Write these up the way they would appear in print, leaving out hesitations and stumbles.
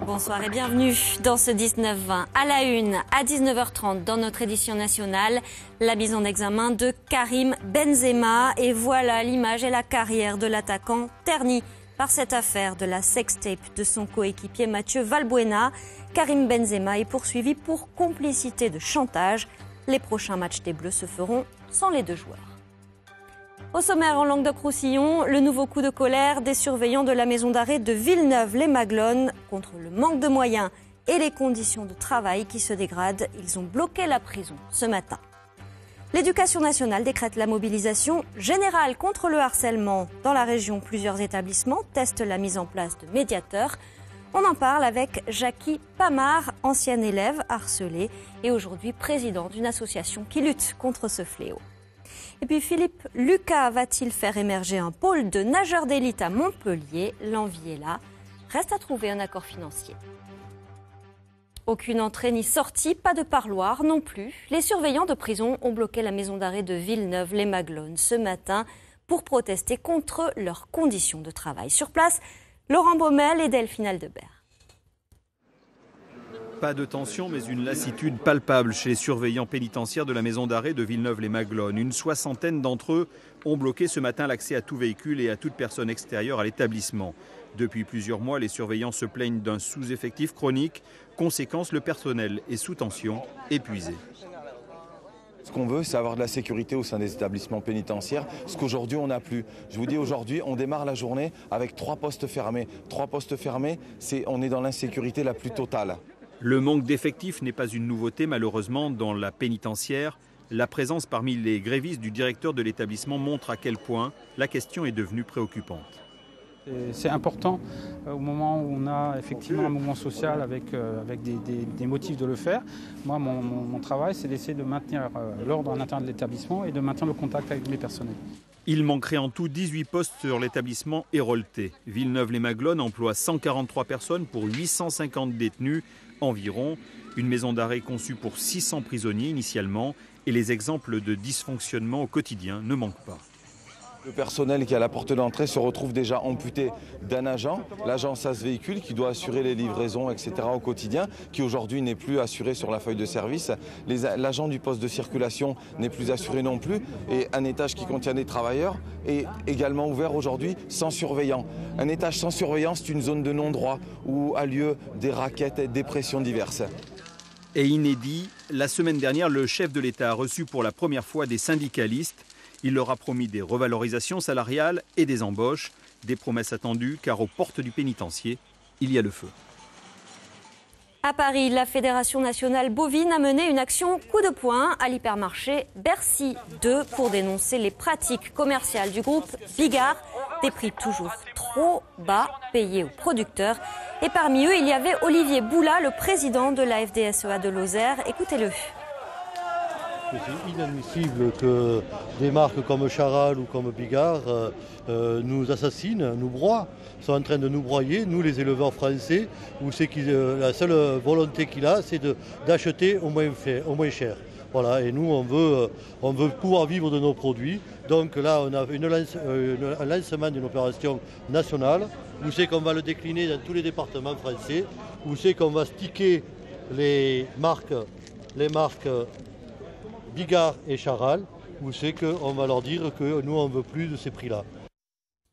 Bonsoir et bienvenue dans ce 19-20. À la une, à 19h30 dans notre édition nationale, la mise en examen de Karim Benzema. Et voilà l'image et la carrière de l'attaquant terni par cette affaire de la sextape de son coéquipier Mathieu Valbuena. Karim Benzema est poursuivi pour complicité de chantage. Les prochains matchs des Bleus se feront sans les deux joueurs. Au sommaire en Languedoc-Roussillon, le nouveau coup de colère des surveillants de la maison d'arrêt de Villeneuve-les-Maglones contre le manque de moyens et les conditions de travail qui se dégradent. Ils ont bloqué la prison ce matin. L'Éducation nationale décrète la mobilisation générale contre le harcèlement. Dans la région, plusieurs établissements testent la mise en place de médiateurs. On en parle avec Jackie Pamard, ancienne élève harcelée et aujourd'hui président d'une association qui lutte contre ce fléau. Et puis Philippe Lucas va-t-il faire émerger un pôle de nageurs d'élite à Montpellier? L'envie est là. Reste à trouver un accord financier. Aucune entrée ni sortie, pas de parloir non plus. Les surveillants de prison ont bloqué la maison d'arrêt de Villeneuve-les-Maglones ce matin pour protester contre leurs conditions de travail. Sur place, Laurent Baumel et Delphine Aldebert. Pas de tension, mais une lassitude palpable chez les surveillants pénitentiaires de la maison d'arrêt de Villeneuve-les-Maglones. Une soixantaine d'entre eux ont bloqué ce matin l'accès à tout véhicule et à toute personne extérieure à l'établissement. Depuis plusieurs mois, les surveillants se plaignent d'un sous-effectif chronique. Conséquence, le personnel est sous tension, épuisé. Ce qu'on veut, c'est avoir de la sécurité au sein des établissements pénitentiaires, ce qu'aujourd'hui on n'a plus. Je vous dis, aujourd'hui, on démarre la journée avec 3 postes fermés. 3 postes fermés, on est dans l'insécurité la plus totale. Le manque d'effectifs n'est pas une nouveauté, malheureusement, dans la pénitentiaire. La présence parmi les grévistes du directeur de l'établissement montre à quel point la question est devenue préoccupante. C'est important au moment où on a effectivement un mouvement social avec des motifs de le faire. Moi, mon travail, c'est d'essayer de maintenir l'ordre à l'intérieur de l'établissement et de maintenir le contact avec mes personnels. Il manquerait en tout 18 postes sur l'établissement Héroltais. Villeneuve-les-Maglones emploie 143 personnes pour 850 détenus environ. Une maison d'arrêt conçue pour 600 prisonniers initialement. Et les exemples de dysfonctionnement au quotidien ne manquent pas. Le personnel qui est à la porte d'entrée se retrouve déjà amputé d'un agent, l'agent SAS Véhicule qui doit assurer les livraisons, etc. au quotidien, qui aujourd'hui n'est plus assuré sur la feuille de service. L'agent du poste de circulation n'est plus assuré non plus. Et un étage qui contient des travailleurs est également ouvert aujourd'hui sans surveillant. Un étage sans surveillant, c'est une zone de non-droit où a lieu des rackets et des pressions diverses. Et inédit, la semaine dernière, le chef de l'État a reçu pour la première fois des syndicalistes. Il leur a promis des revalorisations salariales et des embauches, des promesses attendues car aux portes du pénitencier, il y a le feu. À Paris, la Fédération nationale bovine a mené une action coup de poing à l'hypermarché Bercy 2 pour dénoncer les pratiques commerciales du groupe Bigard, des prix toujours trop bas payés aux producteurs. Et parmi eux, il y avait Olivier Boula, le président de la FDSEA de Lozère. Écoutez-le. C'est inadmissible que des marques comme Charal ou comme Bigard nous assassinent, nous broient, sont en train de nous broyer, nous les éleveurs français, où c'est la seule volonté qu'il a, c'est d'acheter au moins cher. Voilà, et nous, on veut pouvoir vivre de nos produits. Donc là, on a un lancement d'une opération nationale, où c'est qu'on va le décliner dans tous les départements français, où c'est qu'on va sticker les marques Bigard et Charal, où c'est qu'on va leur dire que nous, on ne veut plus de ces prix-là.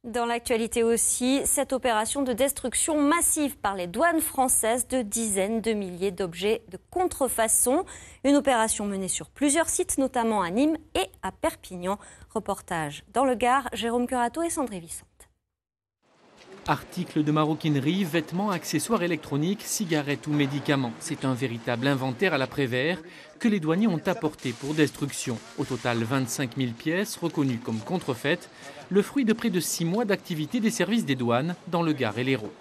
Dans l'actualité aussi, cette opération de destruction massive par les douanes françaises de dizaines de milliers d'objets de contrefaçon. Une opération menée sur plusieurs sites, notamment à Nîmes et à Perpignan. Reportage dans le Gard, Jérôme Curato et Sandrine Vicente. Articles de maroquinerie, vêtements, accessoires électroniques, cigarettes ou médicaments. C'est un véritable inventaire à la Prévert que les douaniers ont apporté pour destruction. Au total, 25 000 pièces reconnues comme contrefaites, le fruit de près de 6 mois d'activité des services des douanes dans le Gard et l'Hérault.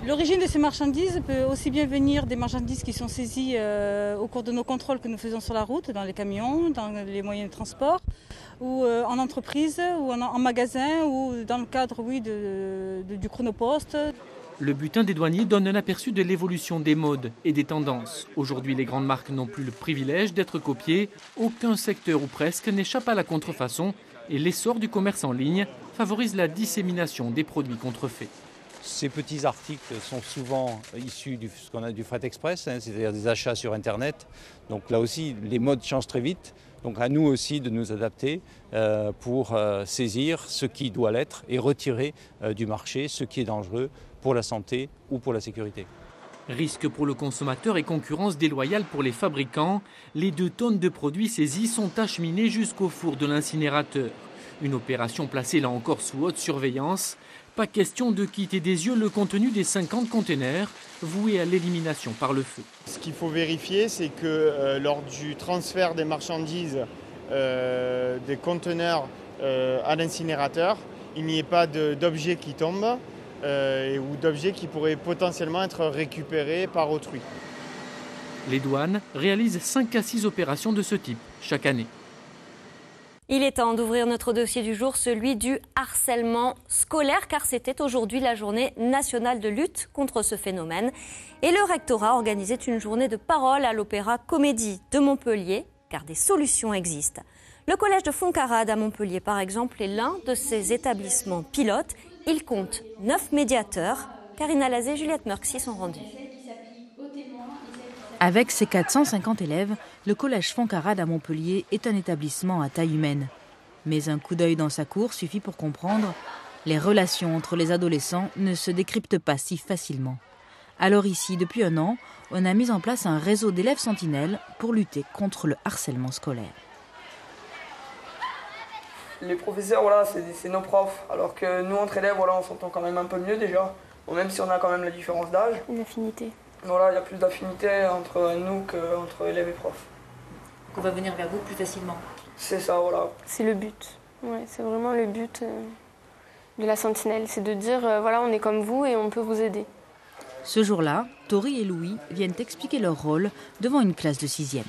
L'origine de ces marchandises peut aussi bien venir des marchandises qui sont saisies au cours de nos contrôles que nous faisons sur la route, dans les camions, dans les moyens de transport, ou en entreprise, ou en magasin, ou dans le cadre du chronopost. Le butin des douaniers donne un aperçu de l'évolution des modes et des tendances. Aujourd'hui, les grandes marques n'ont plus le privilège d'être copiées. Aucun secteur ou presque n'échappe à la contrefaçon et l'essor du commerce en ligne favorise la dissémination des produits contrefaits. Ces petits articles sont souvent issus du fret express, c'est-à-dire des achats sur Internet. Donc là aussi, les modes changent très vite. Donc à nous aussi de nous adapter pour saisir ce qui doit l'être et retirer du marché ce qui est dangereux pour la santé ou pour la sécurité. Risque pour le consommateur et concurrence déloyale pour les fabricants. Les 2 tonnes de produits saisis sont acheminées jusqu'au four de l'incinérateur. Une opération placée là encore sous haute surveillance. Pas question de quitter des yeux le contenu des 50 containers voués à l'élimination par le feu. Ce qu'il faut vérifier, c'est que lors du transfert des marchandises des conteneurs à l'incinérateur, il n'y ait pas d'objets qui tombent ou d'objets qui pourraient potentiellement être récupérés par autrui. Les douanes réalisent 5 à 6 opérations de ce type chaque année. Il est temps d'ouvrir notre dossier du jour, celui du harcèlement scolaire, car c'était aujourd'hui la journée nationale de lutte contre ce phénomène. Et le rectorat organisait une journée de parole à l'Opéra Comédie de Montpellier, car des solutions existent. Le collège de Foncarade à Montpellier, par exemple, est l'un de ces établissements pilotes. Il compte 9 médiateurs. Karina Lazé et Juliette Merck s'y sont rendues. Avec ses 450 élèves, le collège Foncarade à Montpellier est un établissement à taille humaine. Mais un coup d'œil dans sa cour suffit pour comprendre, les relations entre les adolescents ne se décryptent pas si facilement. Alors ici, depuis 1 an, on a mis en place un réseau d'élèves sentinelles pour lutter contre le harcèlement scolaire. Les professeurs, c'est nos profs, alors que nous, entre élèves, on s'entend quand même un peu mieux déjà, même si on a quand même la différence d'âge. Une affinité. Il y a plus d'affinité entre nous qu'entre élèves et profs. On va venir vers vous plus facilement. C'est ça, voilà. C'est le but. Ouais, c'est vraiment le but de la sentinelle, c'est de dire, on est comme vous et on peut vous aider. Ce jour-là, Tori et Louis viennent expliquer leur rôle devant une classe de 6e.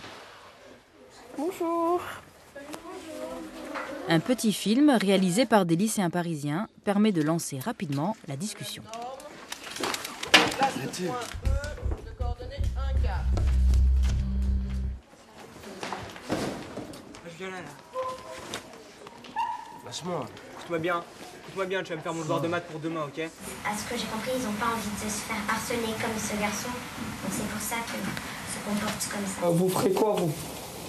Bonjour. Un petit film réalisé par des lycéens parisiens permet de lancer rapidement la discussion. Lâche-moi. Écoute-moi bien, tu vas me faire mon devoir de maths pour demain, ok? À ce que j'ai compris, ils n'ont pas envie de se faire harceler comme ce garçon. Donc c'est pour ça qu'ils se comportent comme ça. Vous ferez quoi, vous,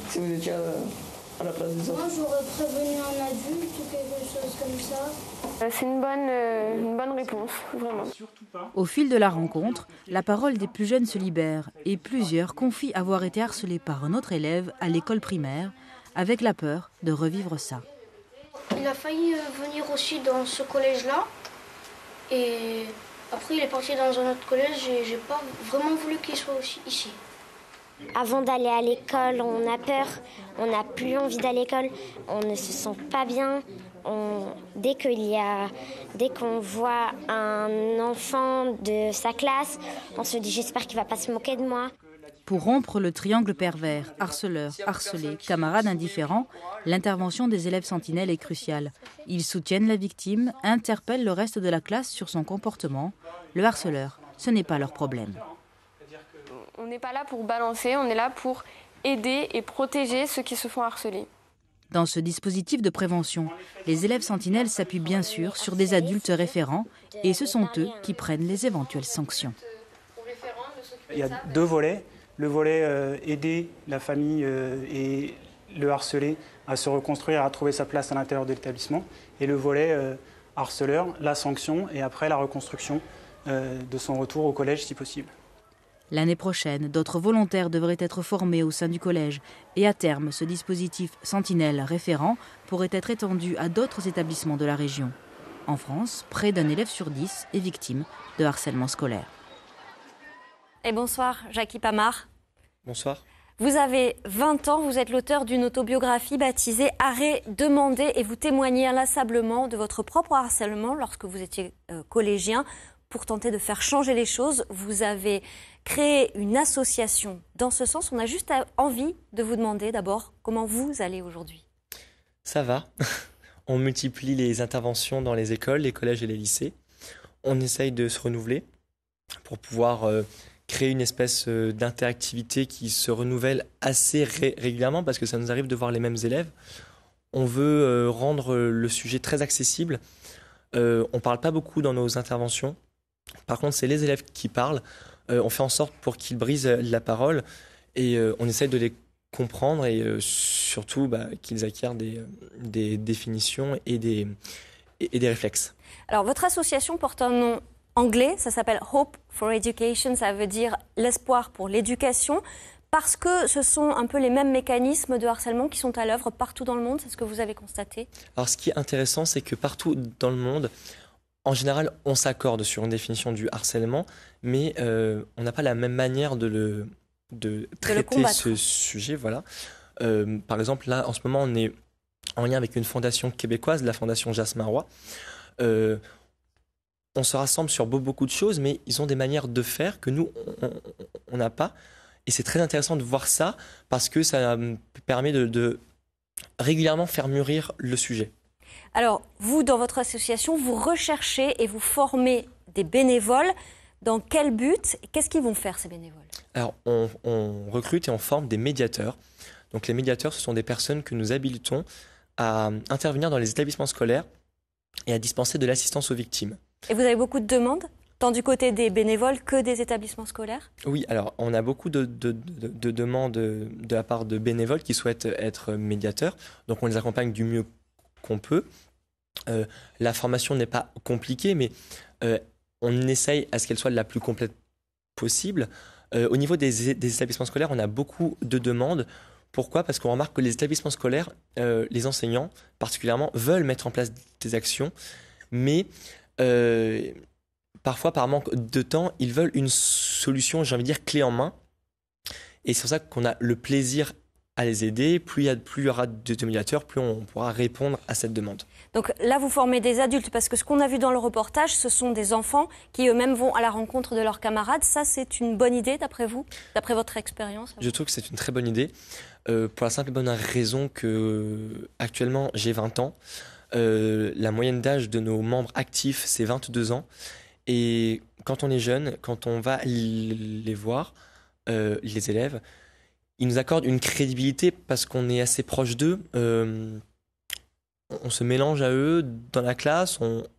si vous étiez à la place des autres? Moi, j'aurais prévenu un adulte ou quelque chose comme ça. C'est une bonne réponse, vraiment. Au fil de la rencontre, la parole des plus jeunes se libère et plusieurs confient avoir été harcelés par un autre élève à l'école primaire, avec la peur de revivre ça. Il a failli venir aussi dans ce collège-là. Et après, il est parti dans un autre collège et j'ai pas vraiment voulu qu'il soit aussi ici. Avant d'aller à l'école, on a peur, on n'a plus envie d'aller à l'école, on ne se sent pas bien. Dès qu'on voit un enfant de sa classe, on se dit j'espère qu'il ne va pas se moquer de moi. Pour rompre le triangle pervers, harceleur, harcelé, camarade indifférent, l'intervention des élèves sentinelles est cruciale. Ils soutiennent la victime, interpellent le reste de la classe sur son comportement. Le harceleur, ce n'est pas leur problème. On n'est pas là pour balancer, on est là pour aider et protéger ceux qui se font harceler. Dans ce dispositif de prévention, les élèves sentinelles s'appuient bien sûr sur des adultes référents et ce sont eux qui prennent les éventuelles sanctions. Il y a 2 volets. Le volet aider la famille et le harcelé à se reconstruire, à trouver sa place à l'intérieur de l'établissement. Et le volet harceleur, la sanction et après la reconstruction de son retour au collège si possible. L'année prochaine, d'autres volontaires devraient être formés au sein du collège et à terme, ce dispositif Sentinelle référent pourrait être étendu à d'autres établissements de la région. En France, près d'un élève sur 10 est victime de harcèlement scolaire. Et bonsoir, Jackie Pamard. Bonsoir. Vous avez 20 ans, vous êtes l'auteur d'une autobiographie baptisée « Arrêt demandé » et vous témoignez inlassablement de votre propre harcèlement lorsque vous étiez collégien. Pour tenter de faire changer les choses, vous avez créé une association. Dans ce sens, on a juste envie de vous demander d'abord comment vous allez aujourd'hui. Ça va. On multiplie les interventions dans les écoles, les collèges et les lycées. On essaye de se renouveler pour pouvoir créer une espèce d'interactivité qui se renouvelle assez régulièrement parce que ça nous arrive de voir les mêmes élèves. On veut rendre le sujet très accessible. On ne parle pas beaucoup dans nos interventions. Par contre, c'est les élèves qui parlent. On fait en sorte pour qu'ils brisent la parole et on essaye de les comprendre et surtout qu'ils acquièrent des définitions et des réflexes. Alors, votre association porte un nom anglais, ça s'appelle Hope for Education, ça veut dire l'espoir pour l'éducation, parce que ce sont un peu les mêmes mécanismes de harcèlement qui sont à l'œuvre partout dans le monde, c'est ce que vous avez constaté? Alors, ce qui est intéressant, c'est que partout dans le monde, en général, on s'accorde sur une définition du harcèlement, mais on n'a pas la même manière de traiter ce sujet. Voilà. Par exemple, là, en ce moment, on est en lien avec une fondation québécoise, la fondation Jasmin Roy. On se rassemble sur beaucoup de choses, mais ils ont des manières de faire que nous, on n'a pas. Et c'est très intéressant de voir ça, parce que ça permet de régulièrement faire mûrir le sujet. Alors, vous, dans votre association, vous recherchez et vous formez des bénévoles. Dans quel but? Qu'est-ce qu'ils vont faire, ces bénévoles? Alors, on recrute et on forme des médiateurs. Donc, les médiateurs, ce sont des personnes que nous habilitons à intervenir dans les établissements scolaires et à dispenser de l'assistance aux victimes. Et vous avez beaucoup de demandes, tant du côté des bénévoles que des établissements scolaires? Oui, alors on a beaucoup de demandes de la part de bénévoles qui souhaitent être médiateurs. Donc on les accompagne du mieux qu'on peut. La formation n'est pas compliquée, mais on essaye à ce qu'elle soit la plus complète possible. Au niveau des établissements scolaires, on a beaucoup de demandes. Pourquoi? Parce qu'on remarque que les établissements scolaires, les enseignants particulièrement, veulent mettre en place des actions, mais parfois, par manque de temps, ils veulent une solution, j'ai envie de dire, clé en main. Et c'est pour ça qu'on a le plaisir à les aider. Plus il y aura de médiateurs, plus on pourra répondre à cette demande. Donc là, vous formez des adultes, parce que ce qu'on a vu dans le reportage, ce sont des enfants qui eux-mêmes vont à la rencontre de leurs camarades. Ça, c'est une bonne idée, d'après vous, d'après votre expérience? Je trouve que c'est une très bonne idée, pour la simple et bonne raison que actuellement j'ai 20 ans. La moyenne d'âge de nos membres actifs, c'est 22 ans. Et quand on est jeune, quand on va les voir, les élèves, ils nous accordent une crédibilité parce qu'on est assez proche d'eux. On se mélange à eux dans la classe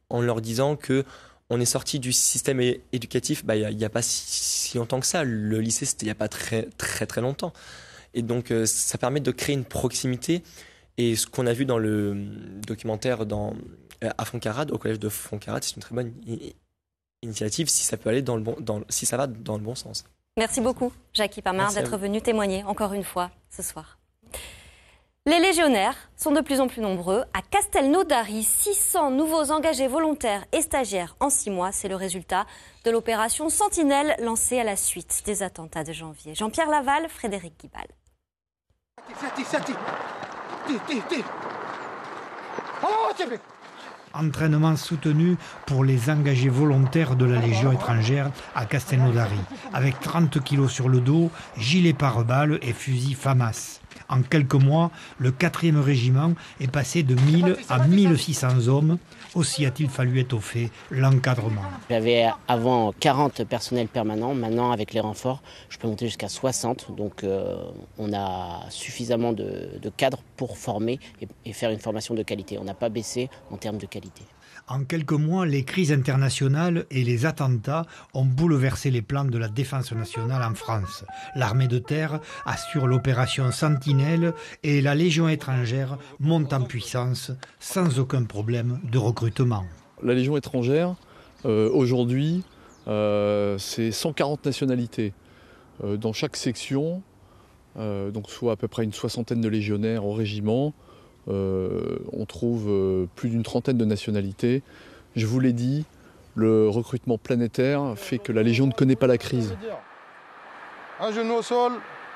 en leur disant qu'on est sorti du système éducatif il n'y a pas si longtemps que ça. Le lycée, c'était il n'y a pas très, très, très longtemps. Et donc, ça permet de créer une proximité. Et ce qu'on a vu dans le documentaire à Foncarade, au collège de Foncarade, c'est une très bonne initiative si ça peut aller si ça va dans le bon sens. Merci beaucoup, Jackie Pamard, d'être venu témoigner encore une fois ce soir. Les légionnaires sont de plus en plus nombreux. À Castelnaudary, 600 nouveaux engagés volontaires et stagiaires en 6 mois. C'est le résultat de l'opération Sentinelle lancée à la suite des attentats de janvier. Jean-Pierre Laval, Frédéric Guibal. Entraînement soutenu pour les engagés volontaires de la Légion étrangère à Castelnaudary, avec 30 kilos sur le dos, gilet pare-balles et fusil FAMAS. En quelques mois, le 4e régiment est passé de 1000 à 1600 hommes. Aussi a-t-il fallu étoffer l'encadrement. J'avais avant 40 personnels permanents. Maintenant, avec les renforts, je peux monter jusqu'à 60. Donc, on a suffisamment de cadres pour former et faire une formation de qualité. On n'a pas baissé en termes de qualité. En quelques mois, les crises internationales et les attentats ont bouleversé les plans de la défense nationale en France. L'armée de terre assure l'opération Sentinelle et la Légion étrangère monte en puissance sans aucun problème de recrutement. La Légion étrangère, aujourd'hui, c'est 140 nationalités. Dans chaque section, donc soit à peu près une 60aine de légionnaires au régiment, on trouve plus d'une 30aine de nationalités. Je vous l'ai dit, le recrutement planétaire fait que la Légion ne connaît pas la crise. Un genou au sol,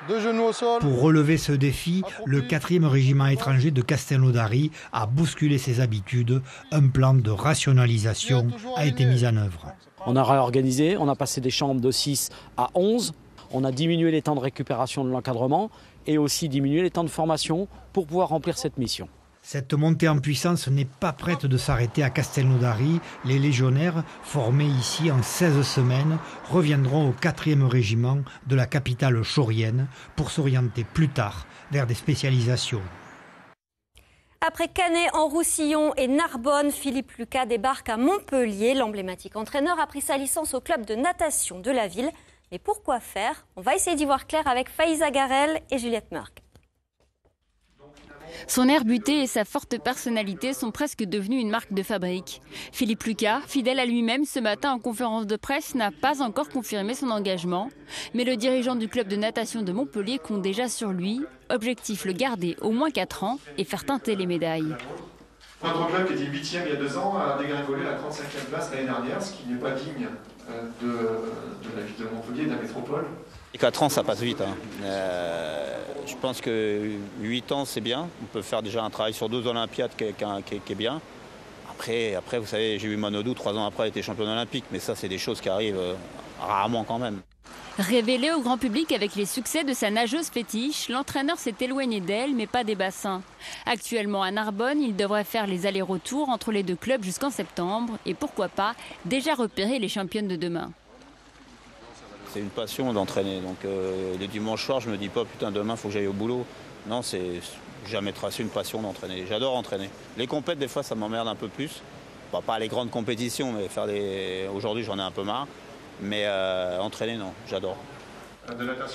2 genoux au sol. Pour relever ce défi, le 4e régiment étranger de Castelnaudary a bousculé ses habitudes. Un plan de rationalisation a été mis en œuvre. On a réorganisé, on a passé des chambres de 6 à 11. On a diminué les temps de récupération de l'encadrement et aussi diminué les temps de formation pour pouvoir remplir cette mission. Cette montée en puissance n'est pas prête de s'arrêter à Castelnaudary. Les légionnaires, formés ici en 16 semaines, reviendront au 4e régiment de la capitale chaurienne pour s'orienter plus tard vers des spécialisations. Après Canet, en Roussillon et Narbonne, Philippe Lucas débarque à Montpellier. L'emblématique entraîneur a pris sa licence au club de natation de la ville. Mais pourquoi faire? On va essayer d'y voir clair avec Faïza Garel et Juliette Merck. Son air buté et sa forte personnalité sont presque devenus une marque de fabrique. Philippe Lucas, fidèle à lui-même ce matin en conférence de presse, n'a pas encore confirmé son engagement. Mais le dirigeant du club de natation de Montpellier compte déjà sur lui. Objectif, le garder au moins 4 ans et faire teinter les médailles. Notre club qui était 8e il y a 2 ans a dégringolé à la 35e place l'année dernière, ce qui n'est pas digne de la ville de Montpellier, de la métropole. Et 4 ans, ça passe vite. Je pense que 8 ans, c'est bien. On peut faire déjà un travail sur 2 Olympiades qui est bien. Après, vous savez, j'ai vu Manodou, 3 ans après, elle était championne olympique. Mais ça, c'est des choses qui arrivent rarement quand même. Révélé au grand public avec les succès de sa nageuse fétiche, l'entraîneur s'est éloigné d'elle, mais pas des bassins. Actuellement à Narbonne, il devrait faire les allers-retours entre les 2 clubs jusqu'en septembre. Et pourquoi pas, déjà repérer les championnes de demain. C'est une passion d'entraîner. Donc le dimanche soir, je me dis pas putain demain faut que j'aille au boulot. Non, c'est jamais tracé une passion d'entraîner. J'adore entraîner. Les compètes des fois ça m'emmerde un peu plus. Pas les grandes compétitions, mais faire aujourd'hui j'en ai un peu marre. Mais entraîner non, j'adore.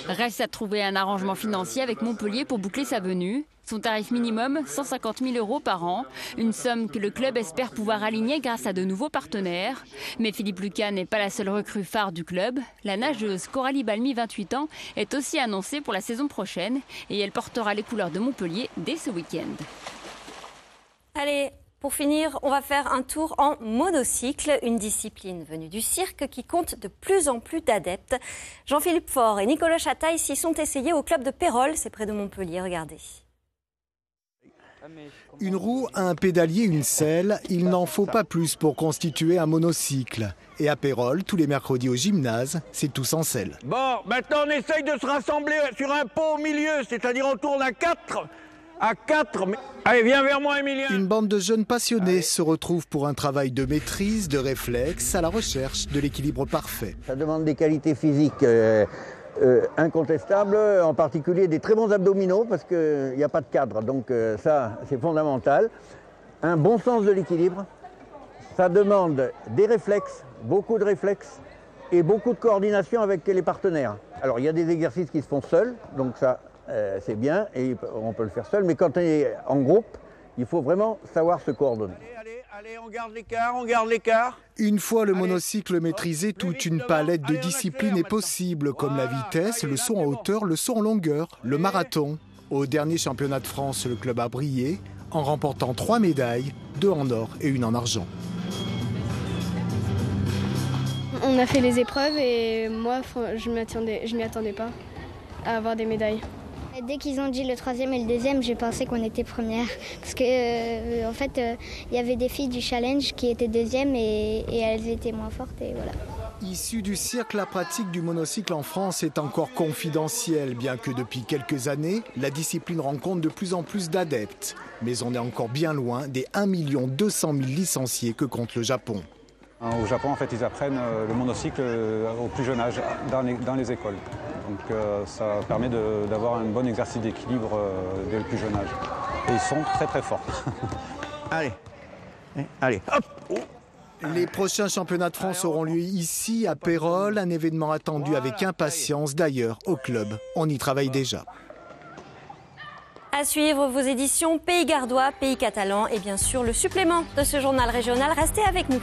Reste à trouver un arrangement financier avec Montpellier pour boucler sa venue. Son tarif minimum, 150 000 € par an. Une somme que le club espère pouvoir aligner grâce à de nouveaux partenaires. Mais Philippe Lucas n'est pas la seule recrue phare du club. La nageuse Coralie Balmy, 28 ans, est aussi annoncée pour la saison prochaine. Et elle portera les couleurs de Montpellier dès ce week-end. Allez, pour finir, on va faire un tour en monocycle, une discipline venue du cirque qui compte de plus en plus d'adeptes. Jean-Philippe Faure et Nicolas Chataille s'y sont essayés au club de Pérols, c'est près de Montpellier, regardez. Une roue, un pédalier, une selle, il n'en faut pas plus pour constituer un monocycle. Et à Pérols, tous les mercredis au gymnase, c'est tous en selle. Bon, maintenant on essaye de se rassembler sur un pot au milieu, c'est-à-dire on tourne à 4. Allez, viens vers moi, Emilien. Une bande de jeunes passionnés se retrouve pour un travail de maîtrise, de réflexe, à la recherche de l'équilibre parfait. Ça demande des qualités physiques incontestables, en particulier des très bons abdominaux, parce qu'il n'y a pas de cadre, donc ça, c'est fondamental. Un bon sens de l'équilibre, ça demande des réflexes, beaucoup de réflexes, et beaucoup de coordination avec les partenaires. Alors, il y a des exercices qui se font seuls, donc ça... c'est bien et on peut le faire seul, mais quand on est en groupe, il faut vraiment savoir se coordonner. Allez, on garde l'écart. Une fois le monocycle maîtrisé, toute une palette de disciplines est possible, comme la vitesse, le saut en hauteur, le saut en longueur, le marathon. Au dernier championnat de France, le club a brillé en remportant 3 médailles, 2 en or et 1 en argent. On a fait les épreuves et moi, je m'y attendais pas à avoir des médailles. Dès qu'ils ont dit le 3e et le 2e, j'ai pensé qu'on était première. Parce que, en fait, il y avait des filles du challenge qui étaient 2e et elles étaient moins fortes. Et voilà. Issue du cirque, la pratique du monocycle en France est encore confidentielle, bien que depuis quelques années, la discipline rencontre de plus en plus d'adeptes. Mais on est encore bien loin des 1 200 000 licenciés que compte le Japon. Au Japon, en fait, ils apprennent le monocycle au plus jeune âge, dans les écoles. Donc ça permet d'avoir un bon exercice d'équilibre dès le plus jeune âge. Et ils sont très très forts. Allez, hop. Les prochains championnats de France auront lieu ici, à Pérols, un événement attendu avec impatience. D'ailleurs, au club, on y travaille déjà. À suivre vos éditions Pays Gardois, Pays Catalan et bien sûr le supplément de ce journal régional. Restez avec nous.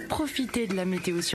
Profitez de la météo sur